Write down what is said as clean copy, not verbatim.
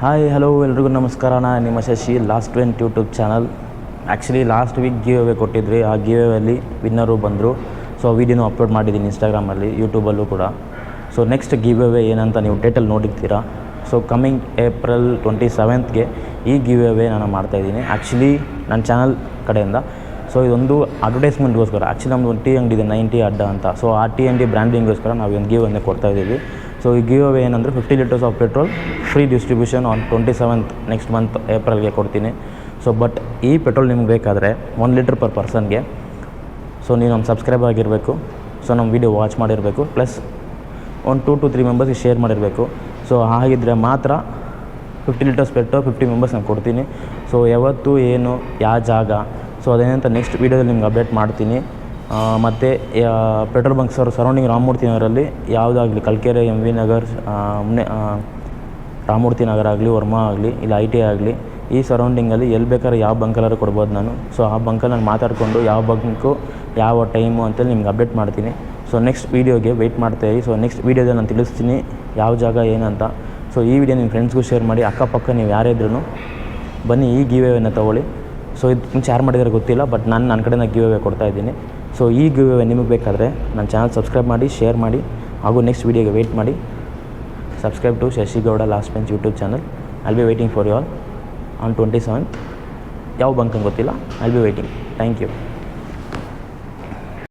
Hi hello ಎಲ್ರಿಗೂ ನಮಸ್ಕಾರ. ನಾನು ನಿಮ್ಮ Shashi, last went YouTube channel. Actually last week give away ಕೊಟ್ಟಿದ್ರಿ. ಆ ಗಿವ್ ಅವೇಲಿ ವಿನ್ನರು ಬಂದರು. ಸೊ ವೀಡಿಯೋನು ಅಪ್ಲೋಡ್ ಮಾಡಿದ್ದೀನಿ ಇನ್ಸ್ಟಾಗ್ರಾಮಲ್ಲಿ, ಯೂಟ್ಯೂಬಲ್ಲೂ ಕೂಡ. ಸೊ ನೆಕ್ಸ್ಟ್ ಗಿವ್ ಅವೇ ಏನಂತ ನೀವು ಡೇಟಲ್ಲಿ ನೋಡಿರ್ತೀರಾ. ಸೊ ಕಮ್ಮಿಂಗ್ ಏಪ್ರಿಲ್ 27ಗೆ ಈ ಗಿವ್ ಅವೇ ನಾನು ಮಾಡ್ತಾಯಿದ್ದೀನಿ ಆ್ಯಕ್ಚುಲಿ ನನ್ನ ಚಾನಲ್ ಕಡೆಯಿಂದ. ಸೊ ಇದೊಂದು ಅಡ್ವರ್ಟೈಸ್ಮೆಂಟ್ಗೋಸ್ಕರ. ಆ್ಯಕ್ಚುಲಿ ನಮ್ಮದು ಒಂದು ಟೀ ಅಂಗಡಿ ಇದೆ, 90 ಅಡ್ಡ ಅಂತ. ಸೊ ಆ ಟೀ ಅಂಗಡಿ ಬ್ರ್ಯಾಂಡಿಂಗ್ಗೋಸ್ಕರ ನಾವು ಒಂದು ಗಿವ್ ಅವೇ ಕೊಡ್ತಾಯಿದ್ದೀವಿ. ಸೊ ಈ ಗಿವ್ ಅವೇ ಏನಂದರೆ 50 litres of petrol free distribution on 27th next month ಏಪ್ರಿಲ್ಗೆ ಕೊಡ್ತೀನಿ. ಸೊ ಬಟ್ ಈ ಪೆಟ್ರೋಲ್ ನಿಮ್ಗೆ ಬೇಕಾದರೆ 1 ಲೀಟ್ರ್ ಪರ್ ಪರ್ಸನ್ಗೆ. ಸೊ ನೀವು ನಮ್ಮ ಸಬ್ಸ್ಕ್ರೈಬ್ ಆಗಿರಬೇಕು. ಸೊ ನಮ್ಮ ವೀಡಿಯೋ ವಾಚ್ ಮಾಡಿರಬೇಕು, ಪ್ಲಸ್ ಒಂದು 2 to 3 ಮೆಂಬರ್ಸ್ಗೆ ಶೇರ್ ಮಾಡಿರಬೇಕು. ಸೊ ಹಾಗಿದ್ದರೆ ಮಾತ್ರ 50 ಲೀಟರ್ಸ್ ಪೆಟ್ರೋಲ್ 50 ಮೆಂಬರ್ಸ್ ನಾನು ಕೊಡ್ತೀನಿ. ಸೊ ಯಾವತ್ತು ಏನು ಯಾವ ಜಾಗ, ಸೊ ಅದೇನಂತ ನೆಕ್ಸ್ಟ್ ವೀಡಿಯೋದಲ್ಲಿ ನಿಮ್ಗೆ ಅಪ್ಡೇಟ್ ಮಾಡ್ತೀನಿ. ಮತ್ತು ಪೆಟ್ರೋಲ್ ಬಂಕ್ಸ್ ಸರೌಂಡಿಂಗ್ ರಾಮಮೂರ್ತಿ ನಗರಲ್ಲಿ ಯಾವುದಾಗಲಿ, ಕಲ್ಕೆರೆ, MV ನಗರ್, ರಾಮಮೂರ್ತಿ ನಗರ ಆಗಲಿ, ವರ್ಮಾ ಆಗಲಿ, ಇಲ್ಲ ITI ಆಗಲಿ, ಈ ಸರೌಂಡಿಂಗಲ್ಲಿ ಎಲ್ಲಿ ಬೇಕಾದ್ರೆ ಯಾವ ಬಂಕಲ್ಲಾದ್ರೂ ಕೊಡ್ಬೋದು ನಾನು. ಸೊ ಆ ಬಂಕಲ್ಲಿ ನಾನು ಮಾತಾಡಿಕೊಂಡು ಯಾವ ಬಂಕು ಯಾವ ಟೈಮು ಅಂತೇಳಿ ನಿಮ್ಗೆ ಅಪ್ಡೇಟ್ ಮಾಡ್ತೀನಿ. ಸೊ ನೆಕ್ಸ್ಟ್ ವೀಡಿಯೋಗೆ ವೆಯ್ಟ್ ಮಾಡ್ತಾಯಿರಿ. ಸೊ ನೆಕ್ಸ್ಟ್ ವೀಡಿಯೋದಲ್ಲಿ ನಾನು ತಿಳಿಸ್ತೀನಿ ಯಾವ ಜಾಗ ಏನಂತ. ಸೊ ಈ ವಿಡಿಯೋ ನಿಮ್ಮ ಫ್ರೆಂಡ್ಸ್ಗೂ ಶೇರ್ ಮಾಡಿ. ಅಕ್ಕಪಕ್ಕ ನೀವು ಯಾರೇ ಇದ್ರೂ ಬನ್ನಿ, ಈ ಗಿವ್ ಅವೇನ ತೊಗೊಳ್ಳಿ. ಸೊ ಇದು ಮುಂಚೆ ಯಾರು ಮಾಡಿದರೆ ಗೊತ್ತಿಲ್ಲ, ಬಟ್ ನಾನು ನನ್ನ ಕಡೆಯಿಂದ ಗಿವ್ ಅವೇ ಕೊಡ್ತಾಯಿದ್ದೀನಿ. ಸೊ ಈ ಗಿವ್ ಅವೇ ನಿಮಗೆ ಬೇಕಾದರೆ ನನ್ನ ಚಾನಲ್ ಸಬ್ಸ್ಕ್ರೈಬ್ ಮಾಡಿ, ಶೇರ್ ಮಾಡಿ, ಹಾಗೂ ನೆಕ್ಸ್ಟ್ ವೀಡಿಯೋಗೆ ವೆಯ್ಟ್ ಮಾಡಿ. Subscribe to Shashi Gowda last bench YouTube channel. I'll be waiting for you all on 27th. ಯಾವ ಬಂಕ್ ಅಂತ ಗೊತ್ತಿಲ್ಲ, I'll be waiting. Thank you.